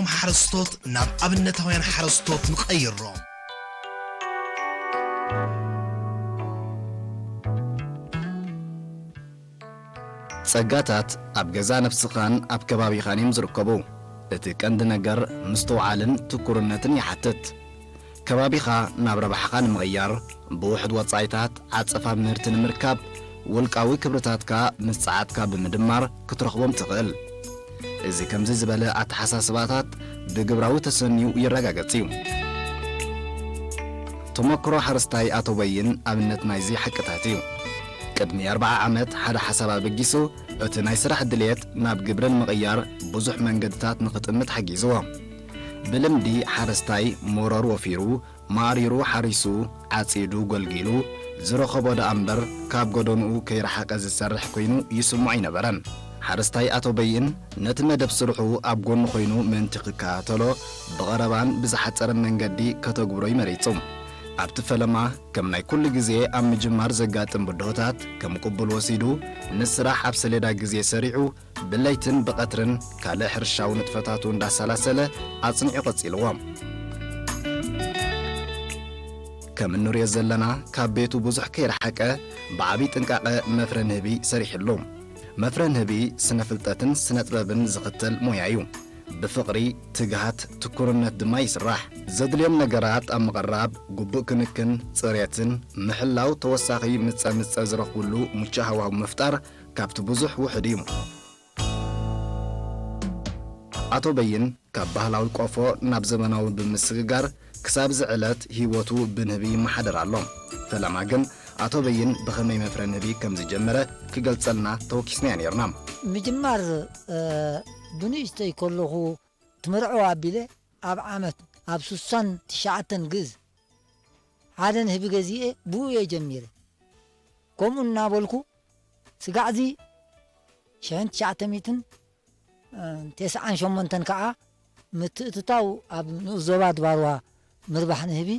زم حرستوت ناب أبنتهوين حرستوت نقيرهم ጸጋታት ኣብ ገዛ ነፍስኻን ኣብ ከባቢኻን እዮም ዝርከቡ እቲ ቀንዲ ነገር ምስተውዓልን ትኩርነትን ይሓትት ከባቢኻ ናብ ረብሓኻ ንምቕያር ብውሕድ ወጻኢታት ዓጸፋ ምህርቲ ንምርካብ ውልቃዊ ክብርታትካ ምስ ጸዓትካ ብምድማር ክትረኽቦም ትኽእል እዚ ከምዚ ዝበለ ኣተሓሳስባታት ብግብራዊ ተሰንዩ ይረጋገጽ እዩ ተመክሮ ሓረስታይ ኣቶ በይን ኣብነት ናይዚ ሓቅታት እዩ ቅድሚ 40 ዓመት ሓደ ሓሳብ ኣበጊሱ እቲ ናይ ስራሕ ድሌት ናብ ግብርን ምቕያር ብዙሕ መንገድታት ንኽጥምት ሓጊዝዎ ብልምዲ ሓረስታይ ሞረር ወፊሩ ማሪሩ ሓሪሱ ዓጺዱ ጐልጊሉ ዝረኸቦ ዳ እምበር ካብ ጎደንኡ ከይረሓቐ ዝሰርሕ ኮይኑ ይስምዖ ይነበረን ሓረስታይ ኣቶ በይን ነቲ መደብ ስርሑ ኣብ ጎኑ ኮይኑ ምእንቲ ክከታተሎ ብቐረባን ብዝሓፀረ መንገዲ ከተግብሮ ይመሪጹ ኣብቲ ፈለማ ከም ናይ ኩሉ ግዜ ኣብ ምጅማር ዘጋጥም ብድሆታት ከም ቅቡል ወሲዱ ንስራሕ ኣብ ሰሌዳ ግዜ ሰሪዑ ብለይትን ብቐትርን ካልእ ሕርሻዊ ንጥፈታቱ እንዳሰላሰለ ኣጽኒዑ ቀጺልዎም ከም እንሪኦ ዘለና ካብ ቤቱ ብዙሕ ከይረሓቀ ብዓቢ ጥንቃቐ መፍረ ንህቢ ሰሪሕሉ መፍረ ንህቢ ስነ ፍልጠትን ስነ ጥበብን ዝኽተል ሞያ እዩ ብፍቕሪ ትግሃት ትኩርነት ድማ ይስራሕ ዘድልዮም ነገራት ኣብ ምቕራብ ጉቡእ ክንክን ጽሬትን ምሕላው ተወሳኺ ምጸ ዝረኽብሉ ምቹእ ሃዋህው ምፍጣር ካብቲ ብዙሕ ውሕድ እዩ ኣቶ በይን ካብ ባህላዊ ቆፎ ናብ ዘመናዊ ብምስግጋር ክሳብ ዝዕለት ህይወቱ ብንህቢ ይመሓደር ኣሎ ፈለማ ግን ኣቶ በይን ብኸመይ መፍረ ንህቢ ከም ዝጀመረ ክገልጸልና ተወኪስና ነርና ምጅማር ብንእሽተይ ከለኹ ትምርዖ ኣቢለ ኣብ ዓመት ኣብ 69 ግዝ ሓደ ንህቢ ገዚኤ ብኡ እየ ጀሚረ ከምኡ እናበልኩ ስጋዕዚ 1998 ከዓ ምትእትታው ኣብ ንዞባ ድባርዋ ምርባሕ ንህቢ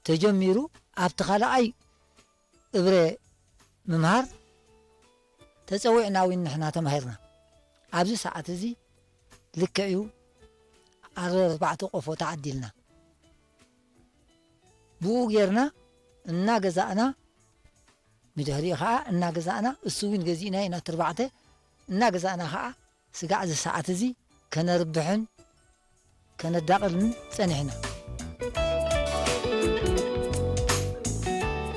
ተጀሚሩ ኣብቲ ካልኣይ እብረ ምምሃር ተጸዊዕና ውን ንሕና ተማሂርና ኣብዚ ሰዓት እዚ ልክዕዩ 4 ቆፎ ተዓዲልና ብኡ ጌርና እናገዛእና ምድህሪኡ ከዓ እናገዛእና እሱ ውን ገዚእና ኢና 4 እናገዛእና ከዓ ስጋዕ እዚ ሰዓት እዚ ከነርብሕን ከነዳቕልን ጸኒሕና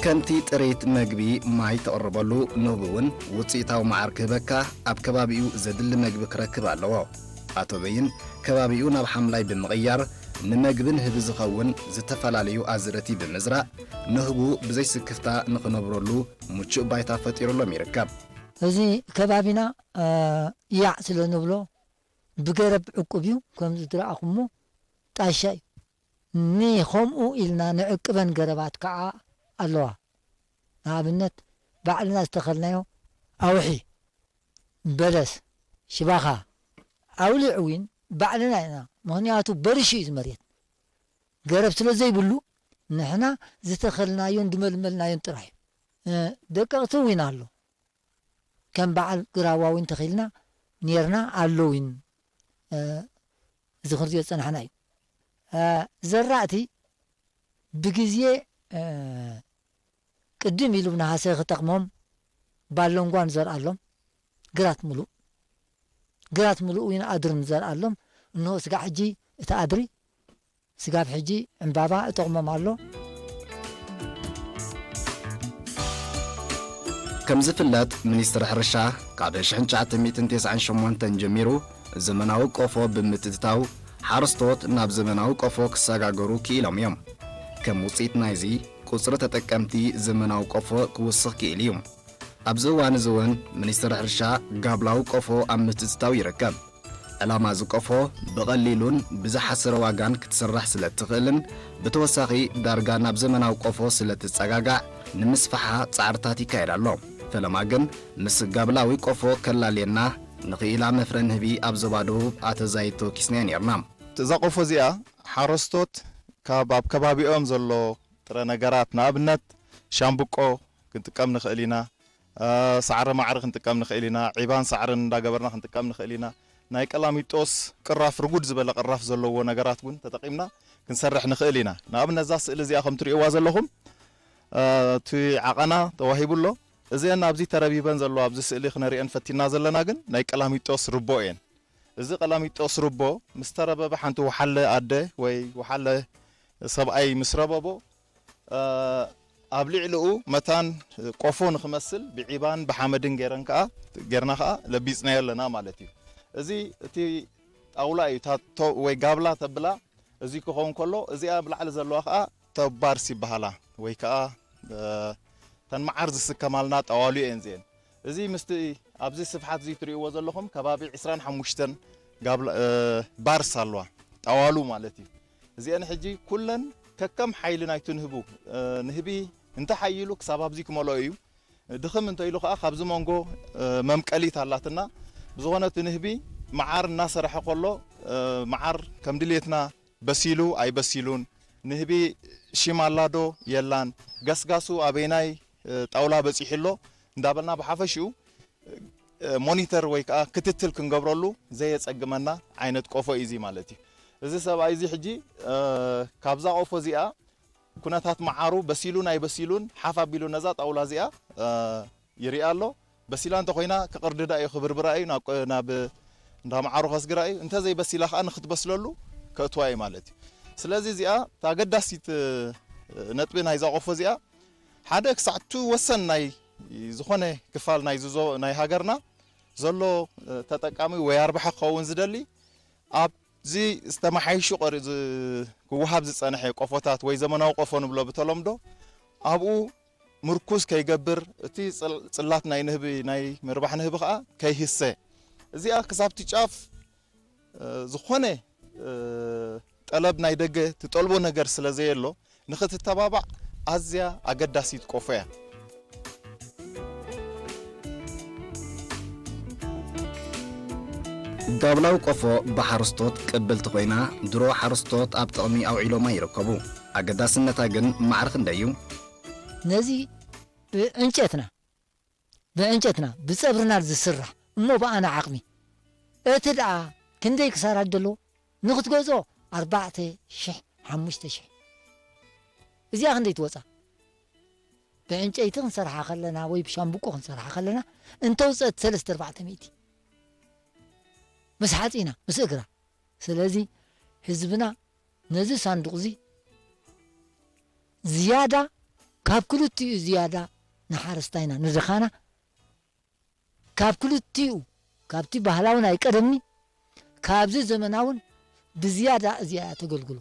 ከምቲ ጥሬት መግቢ ማይ ተቐርበሉ ንህቡውን ውፅኢታዊ መዓር ክህበካ ኣብ ከባቢኡ ዘድሊ መግቢ ክረክብ ኣለዎ ኣቶ በይን ከባቢኡ ናብ ሓምላይ ብምቕያር ንመግብን ህቢ ዝኸውን ዝተፈላለዩ ኣዝረቲ ብምዝራእ ንህቡ ብዘይስክፍታ ንኽነብረሉ ምቹእ ባይታ ፈጢሩሎም ይርከብ እዚ ከባቢና ያዕ ስለ ንብሎ ብገረብ ዕቁብ እዩ ከምዚ ትረኣኹሞ ጣሻ እዩ ንኸምኡ ኢልና ንዕቅበን ገረባት ከዓ ኣለዋ ንኣብነት ባዕልና ዝተኸልናዮ ኣውሒ በለስ ሽባኻ ኣውሊዕ ውን ባዕልና ኢና ምኽንያቱ በርሺ እዩ ዝመሬት ገረብ ስለ ዘይብሉ ንሕና ዝተኸልናዮን ድመልመልናዮን ጥራሕ እዩ ደቀቕቲ ውን ኣሎ ከም በዓል ግራዋ ውን ተኺልና ነርና ኣሎ ውን እዚ ክንሪኦ ፀናሕና እዩ ዘራእቲ ብግዜ ቅድም ኢሉ ብናሃሰ ክጠቕሞም ባሎንጓን ዘርኣሎም ግራት ሙሉእ ውን ኣድርን ዘርኣሎም እንሆ ስጋ ሕጂ እቲ ኣድሪ ስጋብ ሕጂ ዕምባባ እጠቕሞም ኣሎ ከም ዝፍለጥ ሚኒስትሪ ሕርሻ ካብ 1998 ጀሚሩ ዘመናዊ ቆፎ ብምትትታው ሓረስቶት ናብ ዘመናዊ ቆፎ ክሰጋገሩ ክኢሎም እዮም ከም ውፅኢት ናይዚ ቁፅሪ ተጠቀምቲ ዘመናዊ ቆፎ ክውስኽ ክኢል እዩ ኣብዚ እዋን እዚ እውን ሚኒስትሪ ሕርሻ ጋብላዊ ቆፎ ኣብ ምትትታው ይርከብ ዕላማ እዚ ቆፎ ብቐሊሉን ብዝሓሰረ ዋጋን ክትስራሕ ስለ ትኽእልን ብተወሳኺ ዳርጋ ናብ ዘመናዊ ቆፎ ስለ ትጸጋጋዕ ንምስፋሓ ጻዕርታት ይካየድ ኣሎ ፈለማ ግን ምስ ጋብላዊ ቆፎ ከላልየና ንኽኢላ መፍረ ንህቢ ኣብ ዞባ ደቡብ ኣተዛይቶ ኪስና ነርና እዛ ቆፎ እዚኣ ሓረስቶት ካብ ኣብ ከባቢኦም ዘሎ ጥረ ነገራት ንኣብነት ሻምብቆ ክንጥቀም ንኽእል ኢና ሳዕሪ ማዕሪ ክንጥቀም ንኽእል ኢና ዒባን ሳዕርን እንዳገበርና ክንጥቀም ንኽእል ኢና ናይ ቀላሚጦስ ቅራፍ ርጉድ ዝበለ ቅራፍ ዘለዎ ነገራት ግን ተጠቂምና ክንሰርሕ ንኽእል ኢና ንኣብነት ዛ ስእሊ እዚኣ ከም ትሪእዋ ዘለኹም እቲ ዓቐና ተዋሂቡሎ እዚአን ኣብዚ ተረቢበን ዘሎ ኣብዚ ስእሊ ክነሪአን ፈቲና ዘለና ግን ናይ ቀላሚጦስ ርቦ እየን እዚ ቀላሚጦስ ርቦ ምስ ተረበበ ሓንቲ ወሓለ ኣደ ወይ ወሓለ ሰብኣይ ምስ ረበቦ ኣብ ልዕሊኡ መታን ቆፎ ንኽመስል ብዒባን ብሓመድን ጌርና ከዓ ለቢፅናዮ ኣለና ማለት እዩ እዚ እቲ ጣውላ እዩ ወይ ጋብላ ተብላ እዚ ክኸውን ከሎ እዚኣ ብላዕሊ ዘለዋ ከዓ ተባርስ ይበሃላ ወይ ከዓ ተን መዓር ዝስከማልና ጣዋሉ እየን እዚአን እዚ ምስቲ ኣብዚ ስፍሓት እዚ ትሪእዎ ዘለኹም ከባቢ 25 ጋብላ ባርስ ኣለዋ ጣዋሉ ማለት እዩ እዚአን ሕጂ ኩለን ከከም ሓይሊ ናይቱ ንህቢ እንተሓይሉ ክሳብ ኣብዚ ክመልኦ እዩ ድኽም እንተኢሉ ከዓ ካብዚ መንጎ መምቀሊት ኣላትና ብዝኾነ እቲ ንህቢ መዓር እናሰርሐ ከሎ መዓር ከም ድሌትና በሲሉ ኣይበሲሉን ንህቢ ሽማላዶ የላን ገስጋሱ ኣበይናይ ጣውላ በፂሕሎ እንዳበልና ብሓፈሽኡ ሞኒተር ወይ ከዓ ክትትል ክንገብረሉ ዘየፀግመና ዓይነት ቆፎ እዩ እዚ ማለት እዩ እዚ ሰብኣይ እዚ ሕጂ ካብዛ ቆፎ እዚኣ ኩነታት መዓሩ በሲሉን ኣይበሲሉን ሓፍ ኣቢሉ ነዛ ጣውላ እዚኣ ይሪኣ ኣሎ በሲላ እንተኮይና ክቅርድዳ እዩ ክብርብራ እዩ ናብ እንዳ መዓሩ ከስግራ እዩ እንተዘይበሲላ ከዓ ንክትበስለሉ ከእትዋ እዩ ማለት እዩ ስለዚ እዚኣ ታገዳሲት ነጥቢ ናይዛ ቆፎ እዚኣ ሓደ ክሳዕቱ ወሰን ናይ ዝኾነ ክፋል ናይ ሃገርና ዘሎ ተጠቃሚ ወይ ኣርባሕ ክኸውን ዝደሊ ኣብዚ ዝተመሓይሹ ክወሃብ ዝፀንሐ ቆፎታት ወይ ዘመናዊ ቆፎ ንብሎ ብተለምዶ ኣብኡ ምርኩዝ ከይገብር እቲ ፅላት ናይ ንህቢ ናይ ምርባሕ ንህቢ ከዓ ከይህሰ እዚኣ ክሳብቲ ጫፍ ዝኾነ ጠለብ ናይ ደገ ትጠልቦ ነገር ስለ ዘየሎ ንኽትተባባዕ ኣዝያ ኣገዳሲት ቆፎ እያ ዳብላው ቆፎ ብሓረስቶት ቅብልቲ ኮይና ድሮ ሓረስቶት ኣብ ጥቕሚ ኣውዒሎማ ይርከቡ ኣገዳስነታ ግን ማዕረ ክንደይ እዩ ነዚ ብዕንጨትና ብፀብርና ዝስራሕ እሞ ብኣና ዓቕሚ እቲ ደኣ ክንደይ ክሳራት ደሎ ንኽትገዞ 4,000 5,000 እዚኣ ክንደይ ትወፃ ብዕንጨይቲ ክንሰርሓ ከለና ወይ ብሻምብቆ ክንሰርሓ ከለና እንተውፀት 3-400 ምስ ሓፂና ምስ እግራ ስለዚ ህዝብና ነዚ ሳንዱቕ እዚ ዝያዳ ካብ ክልቲኡ ዝያዳ ንሓረስታይና ንድኻና ካብ ክልቲኡ ካብቲ ባህላውን ኣይቀደምኒ ካብዚ ዘመናውን ብዝያዳ እዚኣ ተገልግሉ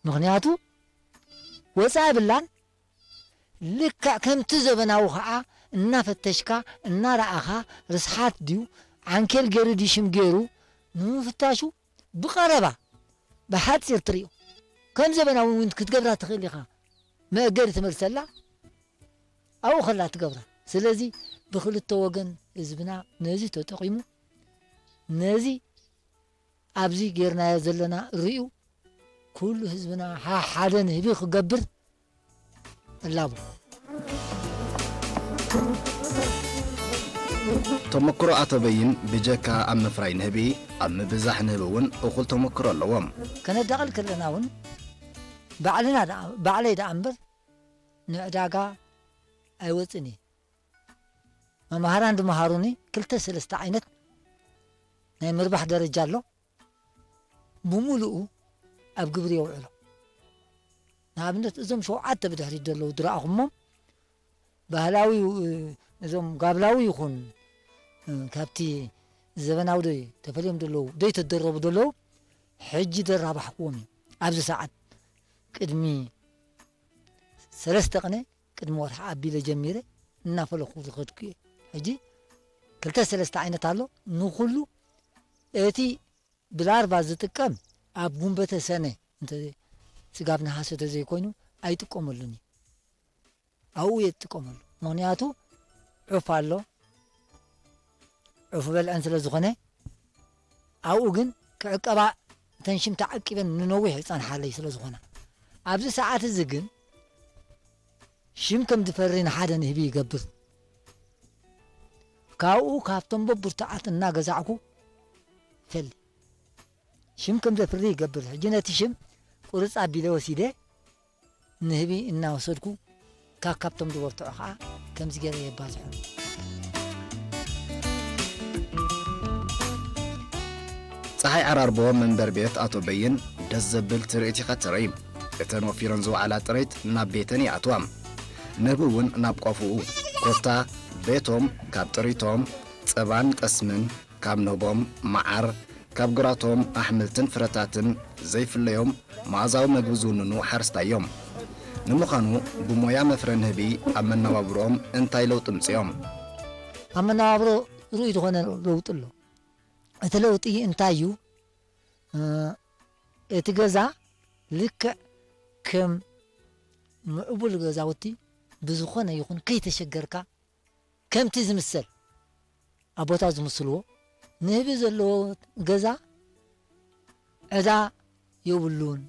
ምክንያቱ ወፃ ብላን ልክዕ ከምቲ ዘመናዊ ከዓ እናፈተሽካ እናረኣኻ ርስሓት ድዩ ዓንኬል ገይሩ ዲሽም ገይሩ ንምፍታሹ ብቐረባ ብሓፂር ትሪኦ ከም ዘመናዊ እውን ክትገብራ ትኽእል ኢኻ መእገዲ ትመልሰላ ኣብኡ ኸላ ትገብራ ስለዚ ብክልተ ወገን ህዝብና ነዚ ተጠቂሙ ነዚ ኣብዚ ጌርናዮ ዘለና ርዩ ኩሉ ህዝብና ሓደ ንህቢ ክገብር እላቡ ተመክሮ ኣተበይን ብጀካ ኣብ ምፍራይ ንህቢ ኣብ ምብዛሕ ንህቢ እውን እኹል ተመክሮ ኣለዎም ከነዳቕል ከለና እውን ባዕለይ ዳ እምበር ንዕዳጋ ኣይወፅን እየ መምሃራን ድመሃሩኒ 2-3 ዓይነት ናይ ምርባሕ ደረጃ ኣሎ ብሙሉኡ ኣብ ግብሪ የውዕሎ ንኣብነት እዞም 7 ብድሕሪት ዘለዉ ድረኣኹሞም ባህላዊ እዞም ጋብላዊ ይኹን ካብቲ ዘበናዊ ተፈልዮም ደለዉ ደይ ተደረቡ ደለዉ ሕጂ ደራባሕክዎም እዩ ኣብዚ ሰዓት ቅድሚ 3 ቀነ ቅድሚ ወርሒ ኣቢለ ጀሚረ እናፈለኹ ዝኸድኩ እየ ሕጂ 2-3 ዓይነት ኣሎ ንኩሉ እቲ ብላርባ ዝጥቀም ኣብ ጉንበተ ሰነ ስጋብ ናሃሰተ ዘይኮይኑ ኣይጥቀመሉን ኣብኡ የጥቀመሉ ምክንያቱ ዑፍ ኣሎ ዑፍ በልዐን ስለ ዝኾነ ኣብኡ ግን ክዕቀባ ተንሽም ተዓቂበን ንነዊሕ ይፀንሓለይ ስለ ዝኾነ ኣብዚ ሰዓት እዚ ግን ሽም ከም ዝፈሪ ንሓደ ንህቢ ይገብር كاو كافتم ببرتعات الناقزعكو فل شم كم زفري قبل حجنا تشم قرص أبي له وسيدة نهبي إننا وصلكو كافتم ببرتعها كم زجري يبازحون ፀሓይ ዓራርቦ መንበር ቤት ኣቶ በይን ደስ ዘብል ትርኢት ኢኻ ትርኢ እተን ወፊረን ዝውዓላ ጥሪት ናብ ቤተን ይኣትዋ ንህቢ እውን ናብ ቆፍኡ ኮታ ቤቶም ካብ ጥሪቶም ፀባን ጠስምን ካብ ንህቦም መዓር ካብ ግራቶም ኣሕምልትን ፍረታትን ዘይፍለዮም መኣዛዊ ምግቢ ዝውንኑ ሓርስታዮም ንምዃኑ ብሞያ መፍረ ንህቢ ኣብ መነባብሮኦም እንታይ ለውጢ ምፅኦም ኣብ መነባብሮ ርኡይ ዝኾነ ለውጢ ኣሎ እቲ ለውጢ እንታይ እዩ እቲ ገዛ ልክዕ ከም ምዕቡል ገዛውቲ ብዝኾነ ይኹን ከይተሸገርካ ከምቲ ዝምሰል ኣቦታ ዝምስልዎ ንህቢ ዘለዎ ገዛ ዕዳ የብሉን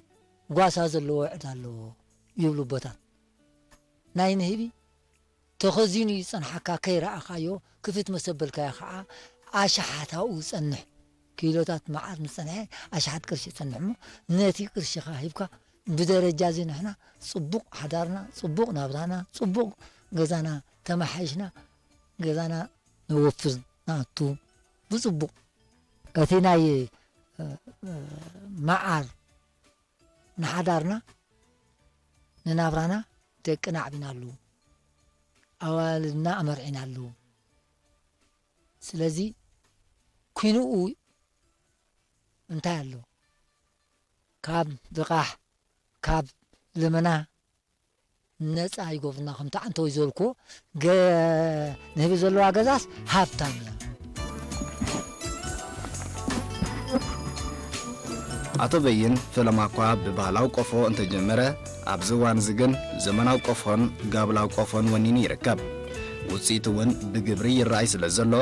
ጓሳ ዘለዎ ዕዳ ኣለዎ ይብሉ ቦታት ናይ ንህቢ ተኸዚኑ ይጸንሐካ ከይረኣኻዮ ክፍት መሰበልካዮ ከዓ ኣሽሓታኡ ጸንሕ ኪሎታት መዓር ንጸንሐ ኣሽሓት ቅርሺ ጸንሕ ሞ ነቲ ቅርሽኻ ሂብካ ብደረጃ እዚ ንሕና ጽቡቕ ሓዳርና ጽቡቕ ናብራና ጽቡቕ ገዛና ተማሓይሽና ገዛና ንወፍዝ ናቱ ብጽቡቕ እቲ ናይ መዓር ንሓዳርና ንናብራና ደቅና ዓቢና ኣለዉ ኣዋልድና ኣመርዒና ኣለዉ ስለዚ ኩንኡ እንታይ ኣሎ ካብ ብቓሕ ካብ ልመና ነፃ ይጎብና ከምቲ አንተ ይዘልኮ ንህቢ ዘለዋ ገዛስ ሃብታም እያ ኣቶ በይን ፈለማ እኳ ብባህላዊ ቆፎ እንተጀመረ ኣብዚ እዋን እዚ ግን ዘመናዊ ቆፎን ጋብላዊ ቆፎን ወኒኑ ይርከብ ውፅኢት እውን ብግብሪ ይረኣይ ስለ ዘሎ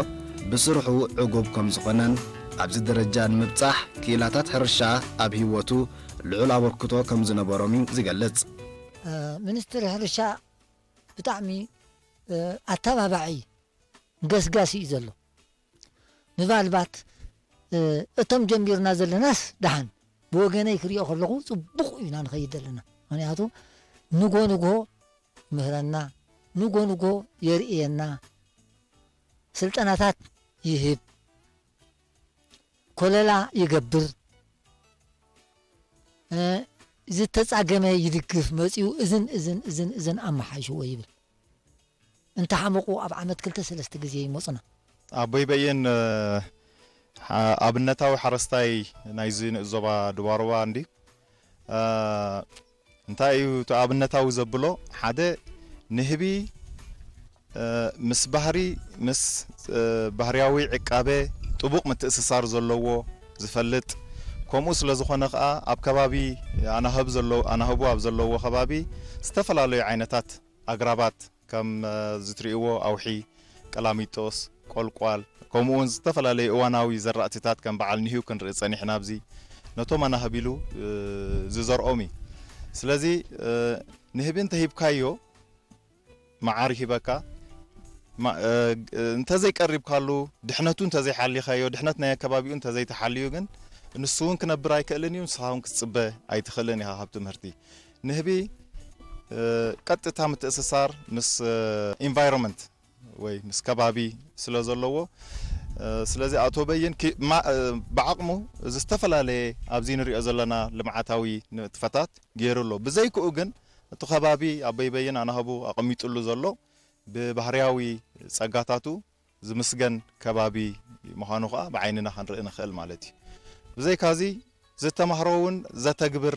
ብስርሑ ዕጉብ ከም ዝኾነን ኣብዚ ደረጃ ንምብፃሕ ክኢላታት ሕርሻ ኣብ ህይወቱ ልዑል ኣበርክቶ ከም ዝነበሮም ዝገልጽ ሚኒስትሪ ሕርሻ ብጣዕሚ ኣተባባዒ ገስጋሲ እዩ ዘሎ ምናልባት እቶም ጀሚርና ዘለናስ ደሓን ብወገነይ ክሪኦ ከለኹ ጽቡቕ ኢና ንኸይድ ዘለና ምክንያቱ ንጎ ምህረና ንጎ የርእየና ስልጠናታት ይህብ ኮለላ ይገብር ዝተጻገመ ይድግፍ መጺኡ እዝን ኣመሓይሽዎ ይብል እንተ ሓመቁ ኣብ ዓመት 2-3 ግዜ ይመጽና ኣቦይ በየን ኣብነታዊ ሓረስታይ ናይዚ ንእዞባ ድባሮባ እንዲ እንታይ እዩ ኣብነታዊ ዘብሎ ሓደ ንህቢ ምስ ባህርያዊ ዕቃበ ጥቡቕ ምትእስሳር ዘለዎ ዝፈልጥ ከምኡ ስለ ዝኾነ ከዓ ኣብ ከባቢ ኣናህቡ ኣብ ዘለዎ ከባቢ ዝተፈላለዩ ዓይነታት ኣግራባት ከም ዝትርእይዎ ኣውሒ ቀላሚጦስ ቆልቋል ከምኡውን ዝተፈላለዩ እዋናዊ ዘራእትታት ከም በዓል ንህዩ ክንርኢ ጸኒሕና ኣብዚ ነቶም ኣናህቢሉ ዝዘርኦም እዩ ስለዚ ንህቢ እንተሂብካዮ መዓር ሂበካ እንተዘይቀሪብካሉ ድሕነቱ እንተዘይሓሊኻዮ ድሕነት ናይ ከባቢኡ እንተዘይተሓልዩ ግን ንሱ እውን ክነብር ኣይክእልን እዩ ንስኻ እውን ክትጽበ ኣይትኽእልን ኢኻ ካብ ትምህርቲ ንህቢ ቀጥታ ምትእስሳር ምስ ኢንቫይሮንመንት ወይ ምስ ከባቢ ስለ ዘለዎ ስለዚ ኣቶ በይን ብዓቕሙ ዝተፈላለዩ ኣብዚ ንሪኦ ዘለና ልምዓታዊ ንጥፈታት ገይሩሎ ብዘይክኡ ግን እቲ ከባቢ ኣቦይ በይን ኣናህቡ ኣቐሚጡሉ ዘሎ ብባህርያዊ ጸጋታቱ ዝምስገን ከባቢ ምዃኑ ከዓ ብዓይንና ክንርኢ ንኽእል ማለት እዩ ብዘይካዚ ዝተማህሮውን ዘተግብር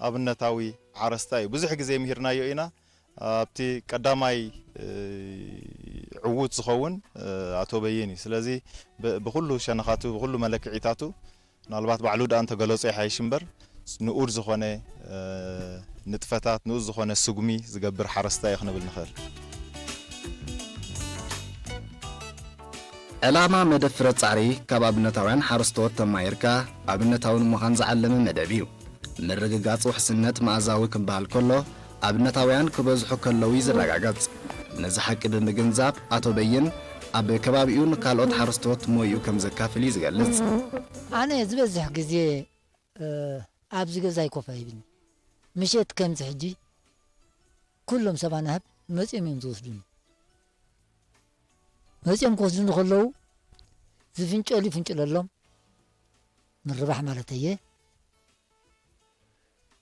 ኣብነታዊ ሓረስታ እዩ ብዙሕ ግዜ ምሂርናዮ ኢና ኣብቲ ቀዳማይ ዕዉት ዝኸውን ኣቶ በይን እዩ ስለዚ ብኩሉ ሸነኻቱ ብኩሉ መለክዒታቱ ምናልባት ባዕሉ ዳ እንተገለጾ ይሓይሽ እምበር ንኡር ዝኾነ ንጥፈታት ንኡር ዝኾነ ስጉሚ ዝገብር ሓረስታ እዩ ክንብል ንኽእል ዕላማ መደብ ፍረ ጻዕሪ ካብ ኣብነታውያን ሓረስቶት ተማሂርካ ኣብነታዊ ንምዃን ዝዓለመ መደብ እዩ ምርግጋጽ ውሕስነት መኣዛዊ ክበሃል ከሎ ኣብነታውያን ክበዝሑ ከለዉ ይዝረጋገጽ ነዚ ሓቂ ብምግንዛብ ኣቶ በይን ኣብ ከባቢኡን ካልኦት ሓረስቶት ሞዩ ከም ዘካፍል እዩ ዝገልጽ ኣነ ዝበዝሕ ግዜ ኣብዚ ገዛ ይኮፋይብኒ ምሸት ከምዚ ሕጂ ኩሎም ሰባና ህብ መፅኦም እዮም ዝወስዱኒ መፅኦም ክወስዱኒ ከለዉ ዝፍንጨሉ ይፍንጭለሎም ምርባሕ ማለት እየ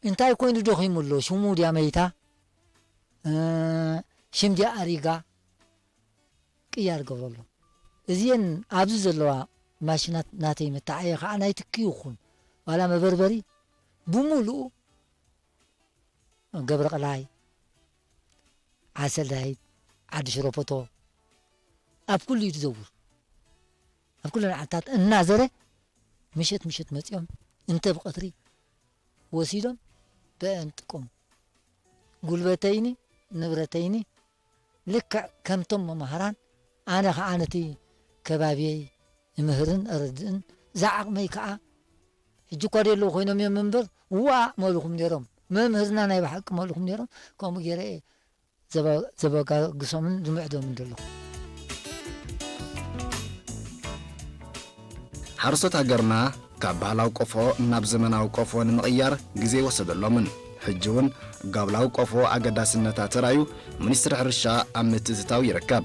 እንታይ ኮይኑ ደኺሙ ኣሎ ሽሙ ድያ መይታ ሽም ድያ ኣሪጋ ቅያር ገብረሎም እዚአን ኣብዚ ዘለዋ ማሽናት ናተይ መታዓየ ከዓ ናይ ትኪ ይኹን ዋላ መበርበሪ ብሙሉኡ ገብረ ቀላይ ዓሰላይ ዓዲ ሽሮፖቶ ኣብ ኩሉ እዩ ትዘውር ኣብ ኩሉ ዓታት እናዘረ ምሸት መፅኦም እንተ ብቐትሪ ወሲዶም በእንጥቆም ጉልበተይኒ ንብረተይኒ ልክዕ ከምቶም መምሃራን ኣነ ከዓ ነቲ ከባቢየይ ምህርን እርድእን ዝዓቕመይ ከዓ ሕጂ እኳ ደለዉ ኮይኖም እዮም እምበር ዋ መልኹም ነይሮም መምህርና ናይ ባሓቂ መልኹም ነይሮም ከምኡ ገይረ ዘበጋግሶምን ዝምዕዶምን ዘለኹ ሓረስቶት ሃገርና ካብ ባህላዊ ቆፎ ናብ ዘመናዊ ቆፎ ንምቕያር ግዜ ወሰደሎምን ሕጂ እውን ጋብላዊ ቆፎ ኣገዳስነታ ተራዩ ሚኒስትሪ ሕርሻ ኣብ ምትእትታው ይርከብ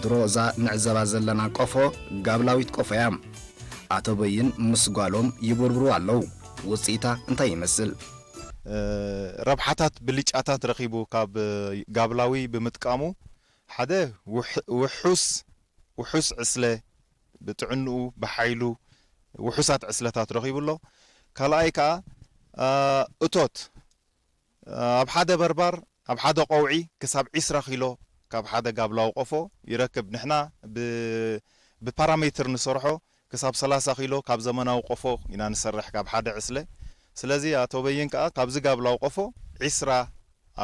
ድሮ እዛ ንዕዘባ ዘለና ቆፎ ጋብላዊት ቆፎ እያ ኣቶ በይን ምስ ጓሎም ይብርብሩ ኣለዉ ውፅኢታ እንታይ ይመስል ረብሓታት ብልጫታት ረኺቡ ካብ ጋብላዊ ብምጥቃሙ ሓደ ውሑስ ዕስለ ብጥዕንኡ ብሓይሉ ውሑሳት ዕስለታት ረኺቡሎ ካልኣይ ከዓ እቶት ኣብ ሓደ በርባር ኣብ ሓደ ቆውዒ ክሳብ 20 ኪሎ ካብ ሓደ ጋብላዊ ቆፎ ይረክብ ንሕና ብፓራሜትር ንሰርሖ ክሳብ 30 ኪሎ ካብ ዘመናዊ ቆፎ ኢና ንሰርሕ ካብ ሓደ ዕስለ ስለዚ ኣቶ በይን ከዓ ካብዚ ጋብላዊ ቆፎ 20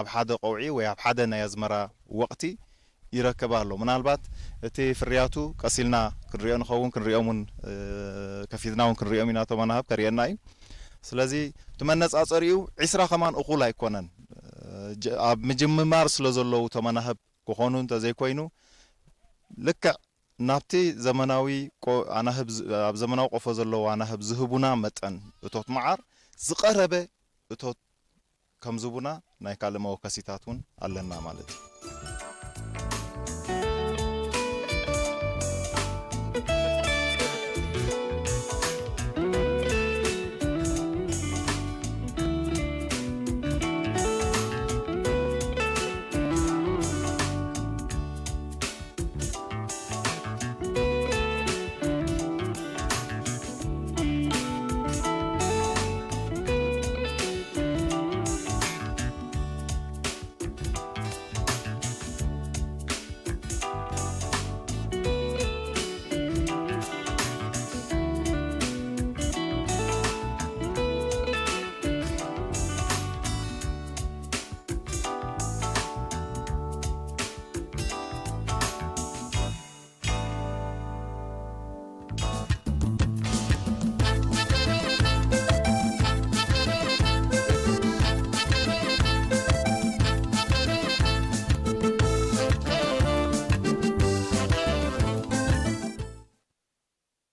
ኣብ ሓደ ቆውዒ ወይ ኣብ ሓደ ናይ ኣዝመራ ወቕቲ ይረክብ ኣሎ ምናልባት እቲ ፍርያቱ ቀሲልና ክንሪኦ ንኸውን ክንሪኦምን ከፊትናውን ክንሪኦም ኢና ተመናሃብ ከሪአና እዩ ስለዚ ትመነጻጸሪኡ 20 ከማን እኹል ኣይኮነን ኣብ ምጅምማር ስለ ዘለዉ ተመናሃብ ክኾኑ እንተዘይኮይኑ ልክዕ ናብቲ ዘመናዊ ኣናህብ ኣብ ዘመናዊ ቆፎ ዘለዉ ኣናህብ ዝህቡና መጠን እቶት መዓር ዝቐረበ እቶት ከም ዝቡና ናይ ካልእ መወከሲታት እውን ኣለና ማለት እዩ